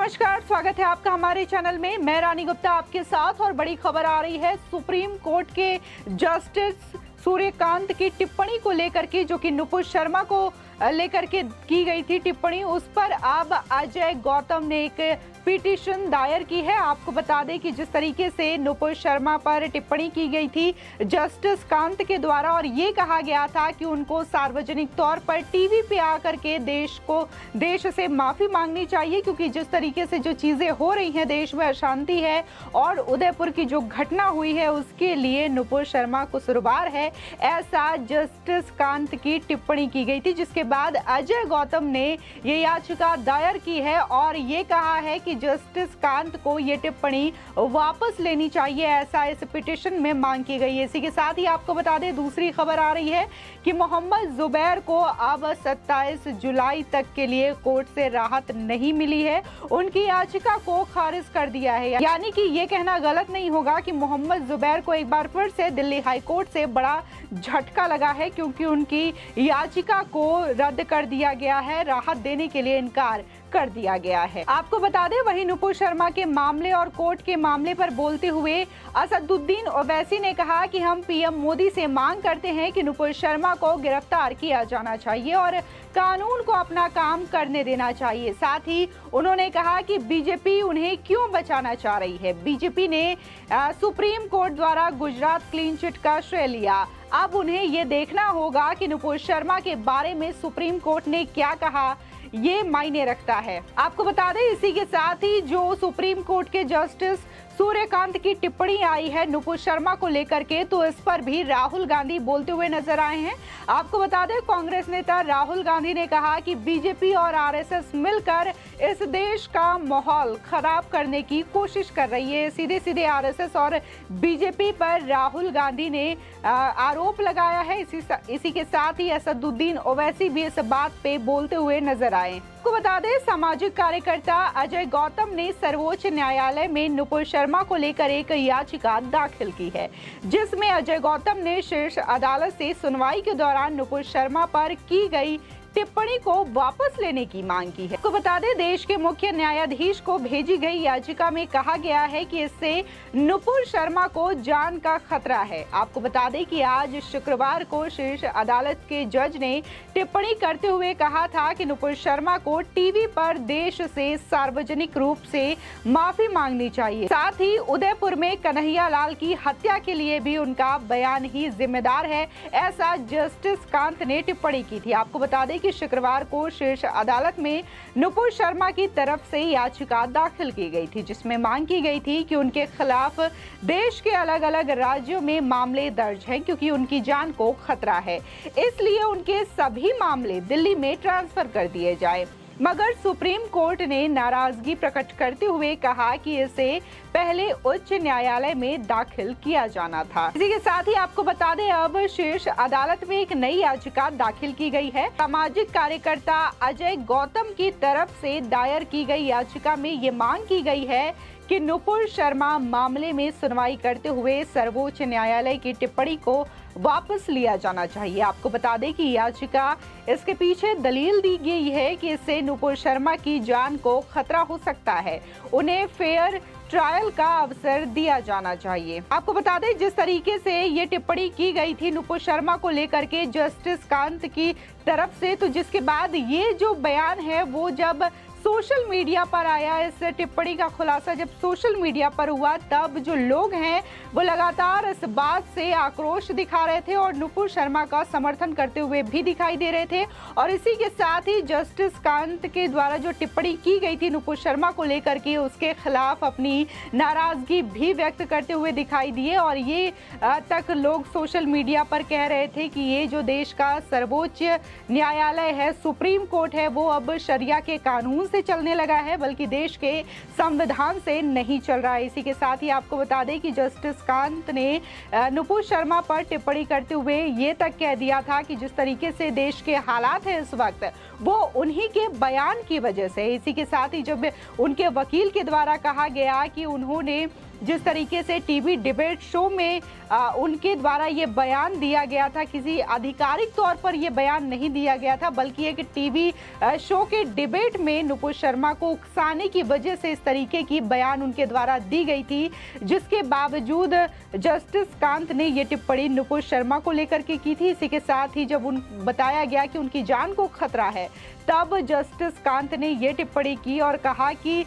नमस्कार, स्वागत है आपका हमारे चैनल में। मैं रानी गुप्ता आपके साथ और बड़ी खबर आ रही है सुप्रीम कोर्ट के जस्टिस सूर्यकांत की टिप्पणी को लेकर के, जो कि नुपुर शर्मा को लेकर के की गई थी टिप्पणी, उस पर अब अजय गौतम ने एक पिटीशन दायर की है। आपको बता दें कि जिस तरीके से नुपुर शर्मा पर टिप्पणी की गई थी जस्टिस कांत के द्वारा, और ये कहा गया था कि उनको सार्वजनिक तौर पर टीवी पे आकर के देश से माफी मांगनी चाहिए, क्योंकि जिस तरीके से जो चीजें हो रही हैं, देश में अशांति है और उदयपुर की जो घटना हुई है उसके लिए नुपुर शर्मा कसूरवार है, ऐसा जस्टिस कांत की टिप्पणी की गई थी। जिसके बाद अजय गौतम ने ये याचिका दायर की है और ये कहा है कि जस्टिस कांत को ये टिप्पणी वापस लेनी चाहिए, ऐसा इस पिटीशन में मांग की गई है। इसी के साथ ही आपको बता दें, दूसरी खबर आ रही है कि मोहम्मद जुबैर को अब 27 जुलाई तक के लिए कोर्ट से राहत नहीं मिली है। उनकी याचिका को खारिज कर दिया है। यानी कि ये कहना गलत नहीं होगा कि मोहम्मद जुबैर को एक बार फिर से दिल्ली हाई कोर्ट से बड़ा झटका लगा है, क्योंकि उनकी याचिका को रद्द कर दिया गया है, राहत देने के लिए इनकार कर दिया गया है। आपको बता दें, वहीं नुपुर शर्मा के मामले और कोर्ट के मामले पर बोलते हुए असदुद्दीन ओवैसी ने कहा कि हम पीएम मोदी से मांग करते हैं कि नुपुर शर्मा को गिरफ्तार किया जाना चाहिए और कानून को अपना काम करने देना चाहिए। साथ ही उन्होंने कहा कि बीजेपी उन्हें क्यों बचाना चाह रही है। बीजेपी ने सुप्रीम कोर्ट द्वारा गुजरात क्लीन चिट का श्रेय लिया। अब उन्हें ये देखना होगा कि नुपुर शर्मा के बारे में सुप्रीम कोर्ट ने क्या कहा, ये मायने रखता है। आपको बता दें, इसी के साथ ही जो सुप्रीम कोर्ट के जस्टिस सूर्यकांत की टिप्पणी आई है नुपुर शर्मा को लेकर के, तो इस पर भी राहुल गांधी बोलते हुए नजर आए हैं। आपको बता दें, कांग्रेस नेता राहुल गांधी ने कहा कि बीजेपी और आरएसएस मिलकर इस देश का माहौल खराब करने की कोशिश कर रही है। सीधे सीधे आरएसएस और बीजेपी पर राहुल गांधी ने आरोप लगाया है। इसी के साथ ही असदुद्दीन ओवैसी भी इस बात पे बोलते हुए नजर आए। आपको बता दें, सामाजिक कार्यकर्ता अजय गौतम ने सर्वोच्च न्यायालय में नुपुर शर्मा को लेकर एक याचिका दाखिल की है, जिसमें अजय गौतम ने शीर्ष अदालत से सुनवाई के दौरान नुपुर शर्मा पर की गई टिप्पणी को वापस लेने की मांग की है। आपको बता दें, देश के मुख्य न्यायाधीश को भेजी गई याचिका में कहा गया है कि इससे नुपुर शर्मा को जान का खतरा है। आपको बता दें कि आज शुक्रवार को शीर्ष अदालत के जज ने टिप्पणी करते हुए कहा था कि नुपुर शर्मा को टीवी पर देश से सार्वजनिक रूप से माफी मांगनी चाहिए। साथ ही उदयपुर में कन्हैया लाल की हत्या के लिए भी उनका बयान ही जिम्मेदार है, ऐसा जस्टिस कांत ने टिप्पणी की थी। आपको बता दें कि शुक्रवार को शीर्ष अदालत में नुपुर शर्मा की तरफ से याचिका दाखिल की गई थी, जिसमें मांग की गई थी कि उनके खिलाफ देश के अलग अलग राज्यों में मामले दर्ज हैं, क्योंकि उनकी जान को खतरा है, इसलिए उनके सभी मामले दिल्ली में ट्रांसफर कर दिए जाए। मगर सुप्रीम कोर्ट ने नाराजगी प्रकट करते हुए कहा कि इसे पहले उच्च न्यायालय में दाखिल किया जाना था। इसी के साथ ही आपको बता दें, अब शीर्ष अदालत में एक नई याचिका दाखिल की गई है। सामाजिक कार्यकर्ता अजय गौतम की तरफ से दायर की गई याचिका में ये मांग की गई है कि नुपुर शर्मा मामले में सुनवाई करते हुए सर्वोच्च न्यायालय की टिप्पणी को वापस लिया जाना चाहिए। आपको बता दें कि याचिका इसके पीछे दलील दी गई है कि इससे नुपुर शर्मा की जान को खतरा हो सकता है, उन्हें फेयर ट्रायल का अवसर दिया जाना चाहिए। आपको बता दें, जिस तरीके से ये टिप्पणी की गई थी नुपुर शर्मा को लेकर के जस्टिस कांत की तरफ से, तो जिसके बाद ये जो बयान है वो जब सोशल मीडिया पर आया, इस टिप्पणी का खुलासा जब सोशल मीडिया पर हुआ, तब जो लोग हैं वो लगातार इस बात से आक्रोश दिखा रहे थे और नुपुर शर्मा का समर्थन करते हुए भी दिखाई दे रहे थे। और इसी के साथ ही जस्टिस कांत के द्वारा जो टिप्पणी की गई थी नुपुर शर्मा को लेकर के, उसके खिलाफ अपनी नाराजगी भी व्यक्त करते हुए दिखाई दिए। और ये तक लोग सोशल मीडिया पर कह रहे थे कि ये जो देश का सर्वोच्च न्यायालय है, सुप्रीम कोर्ट है, वो अब शरिया के कानून से चलने लगा है, बल्कि देश के संविधान से नहीं चल रहा है। इसी के साथ ही आपको बता दें कि जस्टिस कांत ने नुपुर शर्मा पर टिप्पणी करते हुए ये तक कह दिया था कि जिस तरीके से देश के हालात है इस वक्त, वो उन्हीं के बयान की वजह से। इसी के साथ ही जब उनके वकील के द्वारा कहा गया कि उन्होंने जिस तरीके से टीवी डिबेट शो में उनके द्वारा ये बयान दिया गया था, किसी आधिकारिक तौर पर ये बयान नहीं दिया गया था, बल्कि एक टीवी शो के डिबेट में नुपुर शर्मा को उकसाने की वजह से इस तरीके की बयान उनके द्वारा दी गई थी, जिसके बावजूद जस्टिस कांत ने ये टिप्पणी नुपुर शर्मा को लेकर के की थी। इसी के साथ ही जब बताया गया कि उनकी जान को खतरा है, तब जस्टिस कांत ने ये टिप्पणी की और कहा कि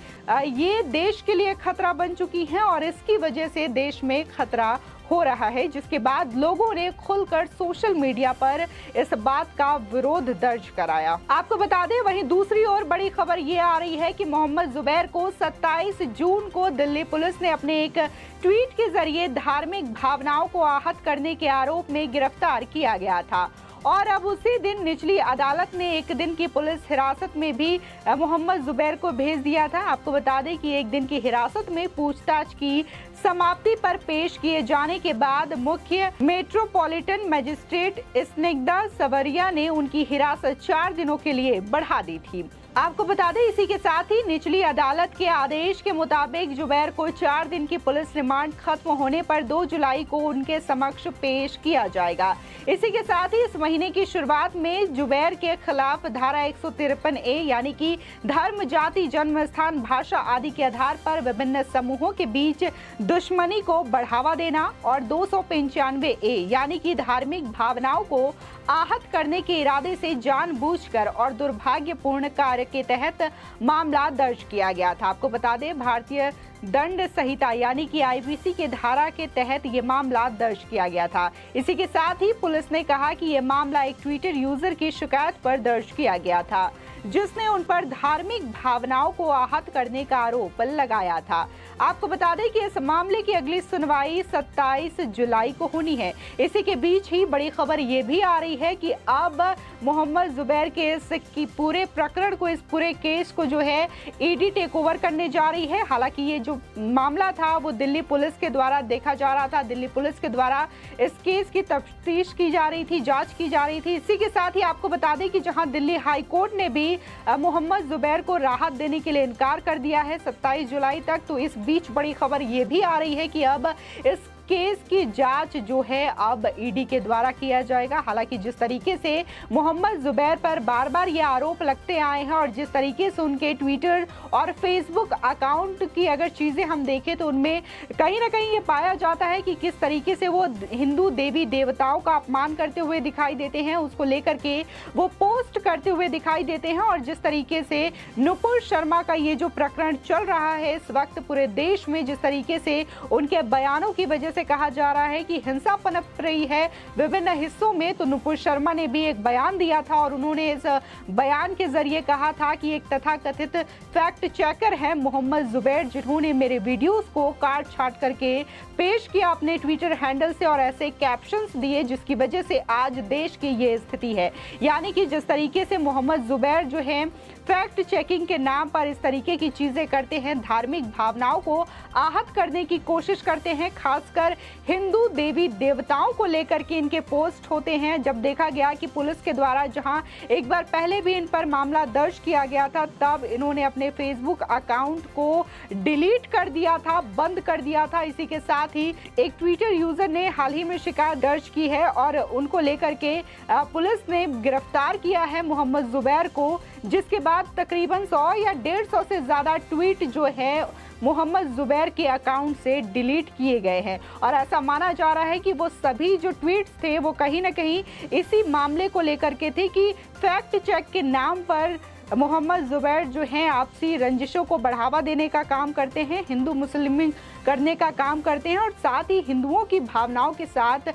ये देश के लिए खतरा बन चुकी हैं और इसकी वजह से देश में खतरा हो रहा है, जिसके बाद लोगों ने खुलकर सोशल मीडिया पर इस बात का विरोध दर्ज कराया। आपको बता दें, वहीं दूसरी ओर बड़ी खबर ये आ रही है कि मोहम्मद जुबैर को 27 जून को दिल्ली पुलिस ने अपने एक ट्वीट के जरिए धार्मिक भावनाओं को आहत करने के आरोप में गिरफ्तार किया गया था और अब उसी दिन निचली अदालत ने एक दिन की पुलिस हिरासत में भी मोहम्मद जुबैर को भेज दिया था। आपको बता दें कि एक दिन की हिरासत में पूछताछ की समाप्ति पर पेश किए जाने के बाद मुख्य मेट्रोपॉलिटन मजिस्ट्रेट स्निग्धा सवरिया ने उनकी हिरासत 4 दिनों के लिए बढ़ा दी थी। आपको बता दें, इसी के साथ ही निचली अदालत के आदेश के मुताबिक जुबैर को 4 दिन की पुलिस रिमांड खत्म होने पर 2 जुलाई को उनके समक्ष पेश किया जाएगा। इसी के साथ ही इस महीने की शुरुआत में जुबैर के खिलाफ धारा 153A यानी कि धर्म, जाति, जन्म स्थान, भाषा आदि के आधार पर विभिन्न समूहों के बीच दुश्मनी को बढ़ावा देना और 295A यानी कि धार्मिक भावनाओं को आहत करने के इरादे से जानबूझकर और दुर्भाग्यपूर्ण कार्य के तहत मामला दर्ज किया गया था। आपको बता दें, भारतीय दंड संहिता यानी कि IPC के धारा के तहत ये मामला दर्ज किया गया था। इसी के साथ ही पुलिस ने कहा कि ये मामला एक ट्विटर यूजर की शिकायत पर दर्ज किया गया था, जिसने उन पर धार्मिक भावनाओं को आहत करने का आरोप लगाया था। आपको बता दें कि इस मामले की अगली सुनवाई 27 जुलाई को होनी है। इसी के बीच ही बड़ी खबर ये भी आ रही है कि अब मोहम्मद जुबैर के इस पूरे प्रकरण को, इस पूरे केस को जो है ED टेक ओवर करने जा रही है। हालांकि ये जो मामला था वो दिल्ली पुलिस के द्वारा देखा जा रहा था, दिल्ली पुलिस के द्वारा इस केस की तफ्तीश की जा रही थी, जांच की जा रही थी। इसी के साथ ही आपको बता दें कि जहां दिल्ली हाई कोर्ट ने भी मोहम्मद जुबैर को राहत देने के लिए इनकार कर दिया है 27 जुलाई तक, तो इस बीच बड़ी खबर ये भी आ रही है कि अब इस केस की जांच जो है अब ED के द्वारा किया जाएगा। हालांकि जिस तरीके से मोहम्मद जुबैर पर बार बार ये आरोप लगते आए हैं और जिस तरीके से उनके ट्विटर और फेसबुक अकाउंट की अगर चीज़ें हम देखें तो उनमें कहीं ना कहीं ये पाया जाता है कि किस तरीके से वो हिंदू देवी देवताओं का अपमान करते हुए दिखाई देते हैं, उसको लेकर के वो पोस्ट करते हुए दिखाई देते हैं। और जिस तरीके से नुपुर शर्मा का ये जो प्रकरण चल रहा है इस वक्त पूरे देश में, जिस तरीके से उनके बयानों की वजह से कहा जा रहा है कि हिंसा पनप रही है विभिन्न हिस्सों में, तो नुपुर शर्मा ने भी एक बयान दिया था और उन्होंने इस बयान के जरिए कहा था कि एक तथाकथित फैक्ट चेकर है मोहम्मद जुबैर, जिन्होंने मेरे वीडियोस को काट छाट करके पेश किया अपने ट्विटर हैंडल से और ऐसे कैप्शंस दिए जिसकी वजह से आज देश की ये स्थिति है। यानी कि जिस तरीके से मोहम्मद जुबैर जो है फैक्ट चेकिंग के नाम पर इस तरीके की चीजें करते हैं, धार्मिक भावनाओं को आहत करने की कोशिश करते हैं, खासकर हिंदू देवी देवताओं को लेकर के इनके पोस्ट होते हैं। जब देखा गया कि पुलिस के द्वारा जहां एक बार पहले भी इन पर मामला दर्ज किया गया था, तब इन्होंने अपने फेसबुक अकाउंट को डिलीट कर दिया था, बंद कर दिया था। इसी के साथ ही एक ट्विटर यूजर ने हाल ही में शिकायत दर्ज की है और उनको लेकर के पुलिस ने गिरफ्तार किया है मोहम्मद जुबैर को, जिसके बाद तकरीबन 100 या 150 से ज्यादा ट्वीट जो है मोहम्मद जुबैर के अकाउंट से डिलीट किए गए हैं। और ऐसा माना जा रहा है कि वो सभी जो ट्वीट्स थे वो कहीं ना कहीं इसी मामले को लेकर के थे कि फैक्ट चेक के नाम पर मोहम्मद जुबैर जो हैं आपसी रंजिशों को बढ़ावा देने का काम करते हैं, हिंदू मुस्लिम करने का काम करते हैं और साथ ही हिंदुओं की भावनाओं के साथ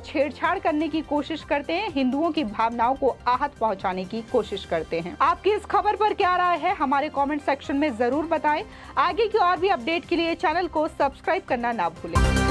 छेड़छाड़ करने की कोशिश करते हैं, हिंदुओं की भावनाओं को आहत पहुंचाने की कोशिश करते हैं। आपकी इस खबर पर क्या राय है हमारे कमेंट सेक्शन में जरूर बताएं। आगे की और भी अपडेट के लिए चैनल को सब्सक्राइब करना ना भूलें।